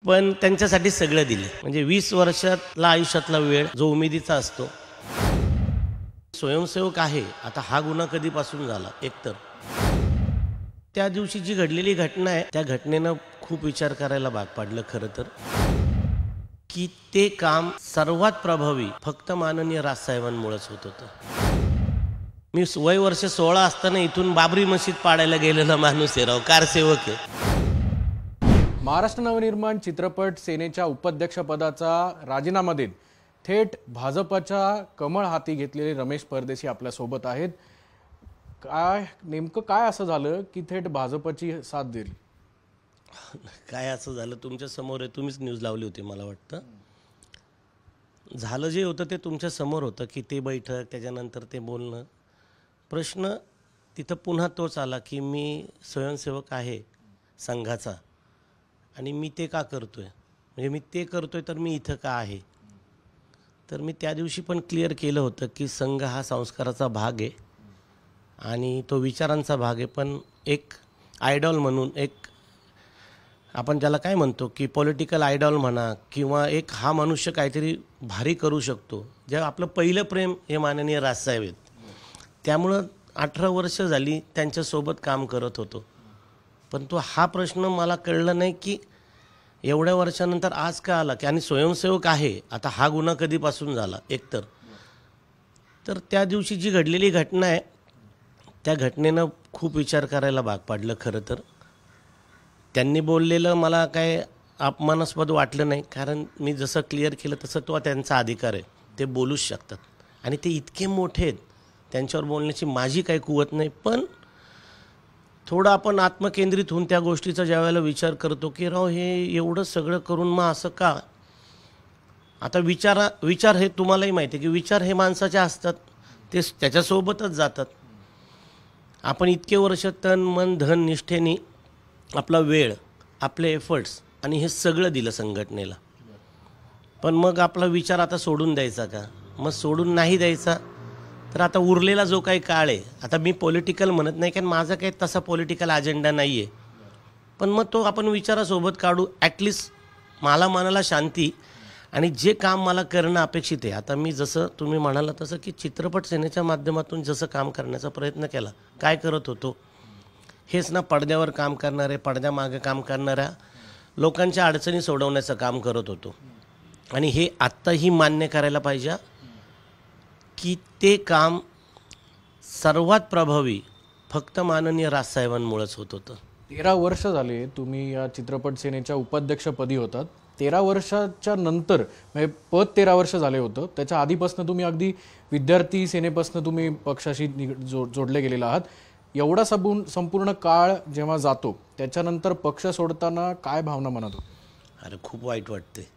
पण त्यांच्यासाठी सगळं दिलं. म्हणजे 20 वर्षातला आयुष्यातला वेळ जो उमेदीचा असतो. स्वयंसेवक आहे. आता हा गुन्हा कधीपासून झाला? एकतर त्या दिवशी जी घडलेली घटना आहे त्या घटनेनं खूप विचार करायला भाग पाडलं खरं तर, की ते काम सर्वात प्रभावी फक्त माननीय राजसाहेबांमुळेच होत होतं. मी वय वर्ष 16 असताना इथून बाबरी मशीद पाडायला गेलेला माणूस आहे राव, कारसेवक आहे. महाराष्ट्र नवनिर्माण चित्रपट सेनेच्या उपाध्यक्षपदाचा राजीनामा देत थेट भाजपच्या कमळ हाती घेतलेले रमेश परदेशी आपल्या सोबत आहेत. नेमकं काय असं झालं की थेट भाजपची साथ दिली? काय असं झालं तुमच्या समोर आहे, तुम्हीच न्यूज लावली होती मला वाटतं. झालं जे होतं ते तुमच्या समोर होतं की ते बैठक, त्याच्यानंतर ते बोलणं. प्रश्न तिथं पुन्हा तोच आला की मी स्वयंसेवक आहे संघाचा आणि मी ते का करतोय, म्हणजे मी ते करतोय तर मी इथं का आहे. तर मी त्या दिवशी पण क्लिअर केलं होतं की संघ हा संस्काराचा भाग आहे आणि तो विचारांचा भाग आहे. पण एक आयडॉल म्हणून, एक आपण ज्याला काय म्हणतो की पॉलिटिकल आयडॉल म्हणा, किंवा एक हा मनुष्य काहीतरी भारी करू शकतो, जे आपलं पहिलं प्रेम हे माननीय राजसाहेब आहेत. त्यामुळं 18 वर्ष झाली त्यांच्यासोबत काम करत होतो. पण तो हा प्रश्न मला कळलं नाही की एवढ्या वर्षानंतर आज का आला, की आणि स्वयंसेवक आहे. आता हा गुन्हा कधीपासून झाला? एकतर तर त्या दिवशी जी घडलेली घटना आहे त्या घटनेनं खूप विचार करायला भाग पाडलं खरं तर. त्यांनी बोललेलं मला काय अपमानास्पद वाटलं नाही, कारण मी जसं क्लिअर केलं तसं तो त्यांचा अधिकार आहे, ते बोलूच शकतात आणि ते इतके मोठे आहेत, त्यांच्यावर बोलण्याची माझी काही कुवत नाही. पण थोडं आपण आत्मकेंद्रित होऊन त्या गोष्टीचा ज्या वेळेला विचार करतो की राव हे एवढं सगळं करून मग असं का. आता विचार हे तुम्हालाही माहिती आहे की विचार हे माणसाचे असतात, ते त्याच्यासोबतच जातात. आपण इतके वर्ष तन मन धन निष्ठेने आपला वेळ, आपले एफर्ट्स आणि हे सगळं दिलं संघटनेला. पण मग आपला विचार आता सोडून द्यायचा का? मग सोडून नाही द्यायचा तर आता उरलेला जो काही काळ आहे, आता मी पॉलिटिकल म्हणत नाही कारण माझा काही तसा पॉलिटिकल अजेंडा नाही आहे, पण मग तो आपण विचारासोबत काढू. ॲटलिस्ट मला मनाला शांती आणि जे काम मला करणं अपेक्षित आहे. आता मी जसं तुम्ही म्हणाला तसं की चित्रपट सेनेच्या माध्यमातून जसं काम करण्याचा प्रयत्न केला, काय करत होतो हेच ना, पडद्यावर काम करणारे, पडद्यामागे काम करणाऱ्या लोकांच्या अडचणी सोडवण्याचं काम करत होतो. आणि हे आत्ताही मान्य करायला पाहिजे की ते काम सर्वात प्रभावी फक्त माननीय राजसाहेबांमुळेच होत होतं. 13 वर्ष झाले तुम्ही या चित्रपट सेनेच्या उपाध्यक्षपदी होतात. 13 वर्षाच्या नंतर म्हणजे पद 13 वर्ष झाले होतं, त्याच्या आधीपासून तुम्ही अगदी विद्यार्थी सेनेपासून तुम्ही पक्षाशी जोडले गेलेला आहात. एवढा संपूर्ण काळ जेव्हा जातो त्याच्यानंतर पक्ष सोडताना काय भावना मनात होती? अरे खूप वाईट वाटते.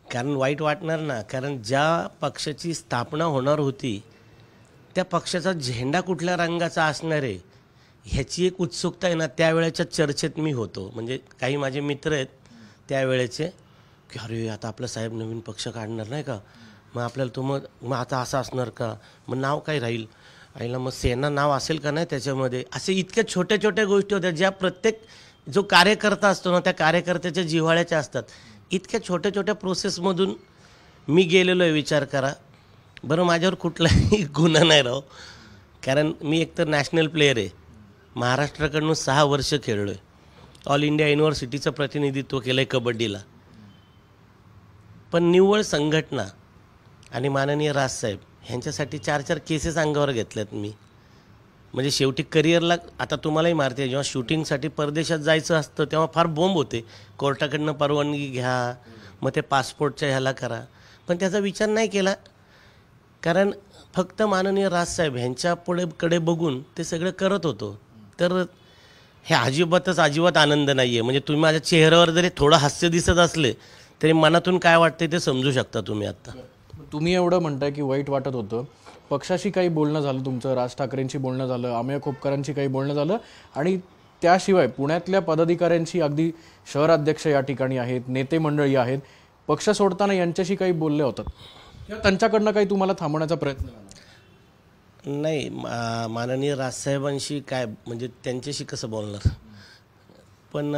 कारण वाईट वाटणार ना, कारण ज्या पक्षाची स्थापना होणार होती त्या पक्षाचा झेंडा कुठल्या रंगाचा असणार आहे ह्याची एक उत्सुकता आहे ना, त्यावेळेच्या चर्चेत मी होतो. म्हणजे काही माझे मित्र आहेत त्यावेळेचे की अरे आता आपला साहेब नवीन पक्ष काढणार नाही का, मग आपल्याला तो मग आता असं असणार का, मग नाव काय राहील, आईला मग सेना नाव असेल का नाही त्याच्यामध्ये. असे इतक्या छोट्या छोट्या गोष्टी होत्या ज्या प्रत्येक जो कार्यकर्ता असतो ना त्या कार्यकर्त्याच्या जिव्हाळ्याच्या असतात. इतक्या छोट्या छोट्या प्रोसेसमधून मी गेलेलो आहे. विचार करा बरं, माझ्यावर कुठलाही गुन्हा नाही राव, कारण मी एकतर नॅशनल प्लेयर आहे, महाराष्ट्राकडून 6 वर्ष खेळलो आहे, ऑल इंडिया युनिव्हर्सिटीचं प्रतिनिधित्व केलं आहे कबड्डीला. पण निव्वळ संघटना आणि माननीय राजसाहेब ह्यांच्यासाठी 4-4 केसेस अंगावर घेतल्यात मी. म्हणजे शेवटी करिअरला आता तुम्हालाही मारते आहे, जेव्हा शूटिंगसाठी परदेशात जायचं असतं तेव्हा फार बोंब होते. कोर्टाकडनं परवानगी घ्या, मग ते पासपोर्टच्या ह्याला करा. पण त्याचा विचार नाही केला, कारण फक्त माननीय राजसाहेब ह्यांच्याकडे बघून ते सगळं करत होतो. तर हे अजिबात आनंद नाही आहे. म्हणजे तुम्ही माझ्या चेहऱ्यावर जरी थोडं हास्य दिसत असले तरी मनातून काय वाटते ते समजू शकता तुम्ही. आता तुम्ही एवढं म्हणताय की वाईट वाटत होतं, पक्षाशी काही बोलणं झालं तुमचं, राज ठाकरेंशी बोलणं झालं, अमेय खोपकरांशी काही बोलणं झालं, आणि त्याशिवाय पुण्यातल्या पदाधिकाऱ्यांशी, अगदी शहराध्यक्ष या ठिकाणी आहेत, नेते मंडळी आहेत, पक्ष सोडताना यांच्याशी काही बोलले होतात किंवा त्यांच्याकडनं काही तुम्हाला थांबवण्याचा प्रयत्न झाला? नाही, माननीय राजसाहेबांशी काय म्हणजे त्यांच्याशी कसं बोलणार. पण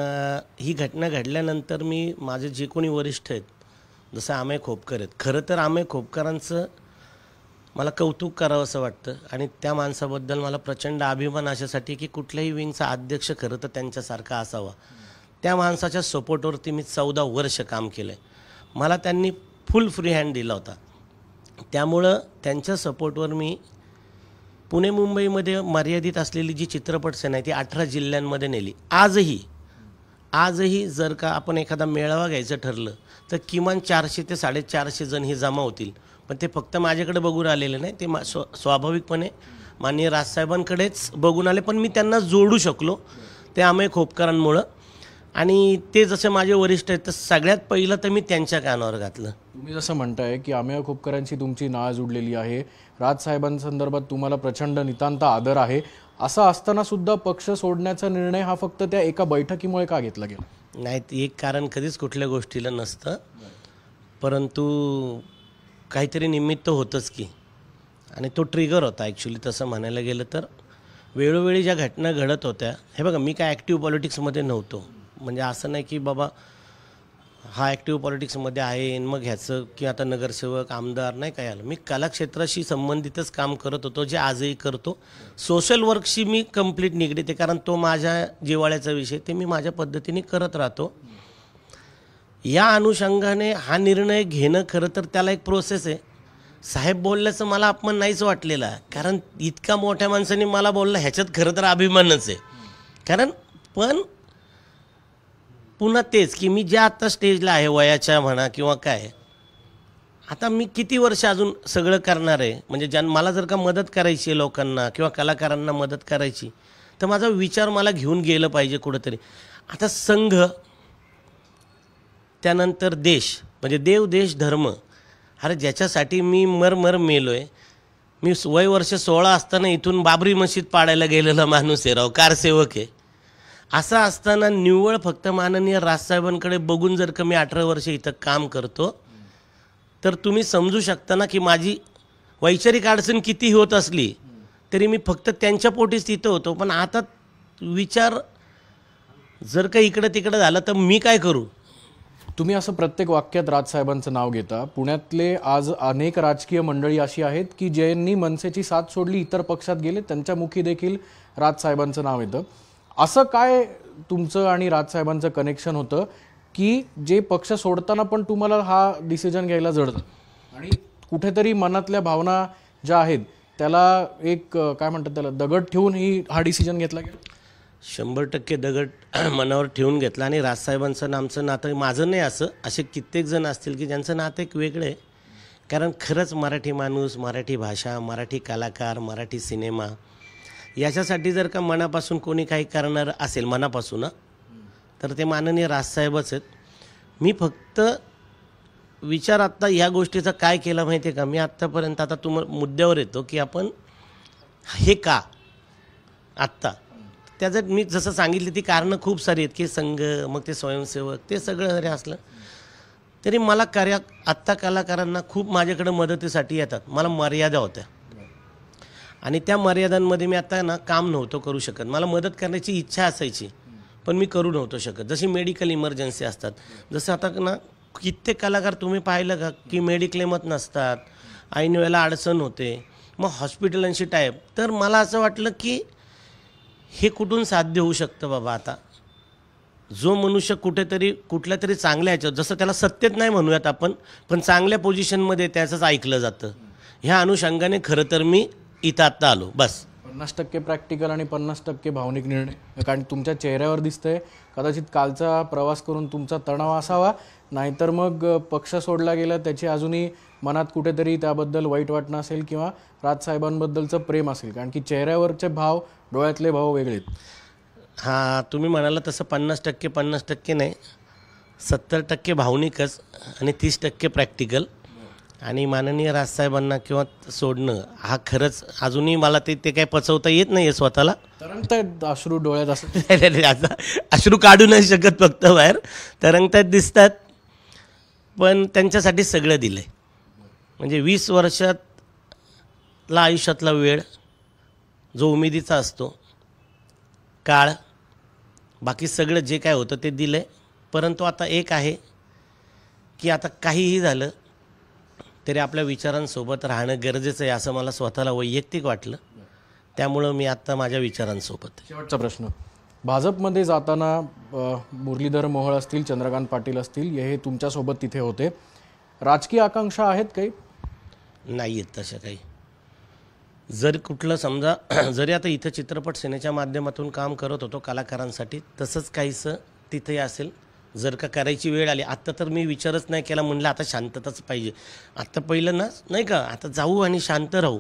ही घटना घडल्यानंतर मी माझे जे कोणी वरिष्ठ आहेत, जसं अमेय खोपकर आहेत, खरं तर अमेय खोपकरांचं मला कौतुक करावं असं वाटतं आणि त्या माणसाबद्दल मला प्रचंड अभिमान अशासाठी की कुठल्याही विंगचा अध्यक्ष खरं तर त्यांच्यासारखा असावा. त्या माणसाच्या सपोर्टवरती मी 14 वर्ष काम केलं आहे. मला त्यांनी फुल फ्री हँड दिला होता. त्यामुळं त्यांच्या सपोर्टवर मी पुणे मुंबईमध्ये मर्यादित असलेली जी चित्रपट सेना आहे ती 18 जिल्ह्यांमध्ये नेली. आजही जर का आपण एखादा मेळावा घ्यायचं ठरलं तर किमान 400 ते 450 जण हे जमा होतील. पण ते फक्त माझ्याकडे बघून आलेले नाही, ते स्वाभाविकपणे माननीय राजसाहेबांकडेच बघून आले. पण मी त्यांना जोडू शकलो ते अमेय खोपकरांमुळं. आणि ते जसे माझे वरिष्ठ आहेत तर सगळ्यात पहिलं तर मी त्यांच्या कानावर घातलं. तुम्ही जसं म्हणताय की अमेय खोपकरांची तुमची नाळ जुडलेली आहे, राजसाहेबांसंदर्भात तुम्हाला प्रचंड नितांत आदर आहे, असं असताना सुद्धा पक्ष सोडण्याचा निर्णय हा फक्त त्या एका बैठकीमुळे का घेतला गेला? नाही, एक कारण कधीच कुठल्या गोष्टीला नसतं, परंतु काहीतरी निमित्त होतंच की. आणि तो ट्रिगर होता ॲक्च्युली तसं म्हणायला गेलं तर. वेळोवेळी ज्या घटना घडत होत्या, हे बघा मी काय ॲक्टिव्ह पॉलिटिक्समध्ये नव्हतो. म्हणजे असं नाही की बाबा हा ॲक्टिव्ह पॉलिटिक्समध्ये आहे मग ह्याचं की आता नगरसेवक आमदार नाही काय आलं. मी कलाक्षेत्राशी संबंधितच काम करत होतो, जे आजही करतो. सोशल वर्कशी मी कंप्लीट निगडीत आहे, कारण तो माझ्या जिव्हाळ्याचा विषय, ते मी माझ्या पद्धतीने करत राहतो. या अनुषंगाने हा निर्णय घेणं खरं तर त्याला एक प्रोसेस आहे. साहेब बोलल्याचं मला अपमान नाहीच वाटलेला, कारण इतका मोठ्या माणसाने मला बोललं ह्याच्यात खरं तर अभिमानच आहे. कारण पण पुन्हा तेच की मी ज्या आत्ता स्टेजला आहे वयाच्या म्हणा किंवा काय, आता मी किती वर्ष अजून सगळं करणार आहे. म्हणजे मला जर का मदत करायची आहे लोकांना किंवा कलाकारांना मदत करायची तर माझा विचार मला घेऊन गेलं पाहिजे कुठंतरी. आता संघ, त्यानंतर देश, म्हणजे देव देश धर्म, अरे ज्याच्यासाठी मी मर मेलो आहे. मी वय वर्ष 16 असताना इथून बाबरी मशीद पाडायला गेलेला माणूस आहे राव, कारसेवक आहे. असं असताना निव्वळ फक्त माननीय राजसाहेबांकडे बघून जर का मी 18 वर्ष इथं काम करतो तर तुम्ही समजू शकता ना की माझी वैचारिक अडचण किती होत असली तरी मी फक्त त्यांच्या पोटीच तिथं होतो. पण आता विचार जर का इकडं तिकडं झालं तर मी काय करू? तुम्ही असं प्रत्येक वाक्यात राजसाहेबांचं नाव घेता. पुण्यातले आज अनेक राजकीय मंडळी अशी आहेत की ज्यांनी मनसेची साथ सोडली, इतर पक्षात गेले, त्यांच्या मुखी देखील राजसाहेबांचं नाव येतं. असं काय तुमचं आणि राजसाहेबांचं कनेक्शन होतं की जे पक्ष सोडताना पण तुम्हाला हा डिसिजन घ्यायला जडतं आणि कुठेतरी मनातल्या भावना ज्या आहेत त्याला एक काय म्हणतात त्याला दगड ठेवून हा डिसिजन घेतला गेला? 100% दगड मनावर ठेवून घेतला. आणि राजसाहेबांचं आमचं नातं माझं नाही, असं असे कित्येक जण असतील की ज्यांचं नातं एक वेगळं आहे. कारण खरंच मराठी माणूस, मराठी भाषा, मराठी कलाकार, मराठी सिनेमा याच्यासाठी जर का मनापासून कोणी काही करणार असेल मनापासून तर ते माननीय राजसाहेबच आहेत. मी फक्त विचार आत्ता ह्या गोष्टीचा काय केला माहिती आहे का, मी आत्तापर्यंत, आता मुद्द्यावर येतो की आपण हे का आत्ता, त्याचं मी जसं सांगितलं ती कारणं खूप सारी आहेत की संघ, मग ते स्वयंसेवक, ते सगळं जरी असलं तरी मला आत्ता कलाकारांना खूप माझ्याकडे मदतीसाठी येतात. मला मर्यादा होत्या आणि त्या मर्यादांमध्ये मी आता काम नव्हतो करू शकत. मला मदत करण्याची इच्छा असायची पण मी करू नव्हतो शकत. जशी मेडिकल इमर्जन्सी असतात, जसं आता कित्येक कलाकार तुम्ही पाहिलं का की मेडिक्लेमच नसतात, ऐन वेळेला अडचण होते, मग हॉस्पिटलांशी टाईप. तर मला असं वाटलं की हे कुठून साध्य होऊ शकतं बाबा. आता जो मनुष्य कुठेतरी कुठल्या तरी चांगल्या ह्याच्यावर, जसं त्याला सत्तेत नाही म्हणूयात आपण, पण चांगल्या पोझिशनमध्ये त्याचंच ऐकलं जातं, ह्या अनुषंगाने खरं तर मी इथं आत्ता आलो. बस 50% प्रॅक्टिकल आणि 50% भावनिक निर्णय. कारण तुमच्या चेहऱ्यावर दिसतंय कदाचित कालचा प्रवास करून तुमचा तणाव असावा, नाहीतर मग पक्ष सोडला गेला त्याची अजूनही मनात कुठेतरी त्याबद्दल वाईट वाटणं असेल किंवा राजसाहेबांबद्दलचं प्रेम असेल, कारण की चेहऱ्यावरचे भाव, डोळ्यातले भाव वेगळे आहेत. हां, तुम्ही म्हणाला तसं 50% नाही, 70% भावनिकच आणि 30% प्रॅक्टिकल. आणि माननीय राजसाहेबांना किंवा सोडणं हा खरंच अजूनही मला ते काही पचवता येत नाही आहे स्वतःला. तरंगतायत अश्रू डोळ्यात असं आता अश्रू काढू नाही शकत, फक्त बाहेर तरंगतायत दिसतात. पण त्यांच्यासाठी सगळं दिलं आहे. म्हणजे 20 वर्षातला आयुष्यातला वेळ जो उमेदीचा असतो, काळ, बाकी सगळं जे काय होतं ते दिलं आहे. परंतु आता एक आहे की आता काहीही झालं तरी आपल्या विचारांसोबत राहणं गरजेचं आहे असं मला स्वतःला वैयक्तिक वाटलं. त्यामुळं मी आत्ता माझ्या विचारांसोबत आहे. शेवटचा प्रश्न, भाजपमध्ये जाताना मुरलीधर मोहोळ असतील, चंद्रकांत पाटील असतील, हे तुमच्यासोबत तिथे होते. राजकीय आकांक्षा आहेत काही? नाही आहेत तशा काही. जर कुठलं समजा जरी आता इथं चित्रपट सेनेच्या माध्यमातून काम करत होतो कलाकारांसाठी, तसंच काहीसं तिथेही असेल. जर का करायची वेळ आली, आत्ता तर मी विचारच नाही केला, म्हणलं आता शांतताच पाहिजे. आत्ता पहिलं ना नाही का, आता जाऊ आणि शांत राहू.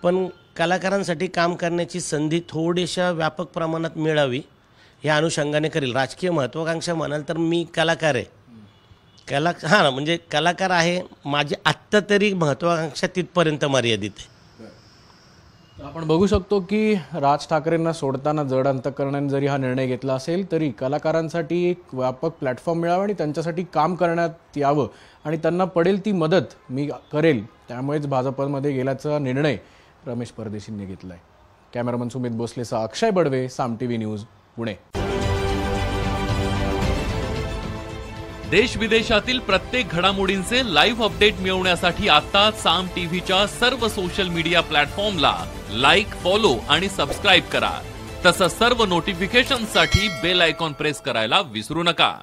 पण कलाकारांसाठी काम करण्याची संधी थोड्याशा व्यापक प्रमाणात मिळावी या अनुषंगाने करेल. राजकीय महत्त्वाकांक्षा म्हणाल तर मी कलाकार आहे. हां म्हणजे कलाकार आहे. माझी आत्ता तरी महत्त्वाकांक्षा तिथपर्यंत मर्यादित आहे. आपण बघू शकतो की राज ठाकरेंना सोडताना जड अंतःकरणाने जरी हा निर्णय घेतला असेल तरी कलाकारांसाठी एक व्यापक प्लॅटफॉर्म मिळावा आणि त्यांच्यासाठी काम करण्यात यावं आणि त्यांना पडेल ती मदत मी करेल, त्यामुळेच भाजपमध्ये गेल्याचा निर्णय रमेश परदेशींनी घेतला आहे. कॅमेरामन सुमित भोसलेसह अक्षय बडवे, साम टीव्ही न्यूज, पुणे. देश विदेशातील प्रत्येक घडामोडींचे लाईव्ह अपडेट मिळवण्यासाठी आता साम टीव्हीच्या सर्व सोशल मीडिया प्लॅटफॉर्मला लाईक, फॉलो आणि सबस्क्राईब करा. तसंच सर्व नोटिफिकेशनसाठी बेल आयकॉन प्रेस करायला विसरू नका.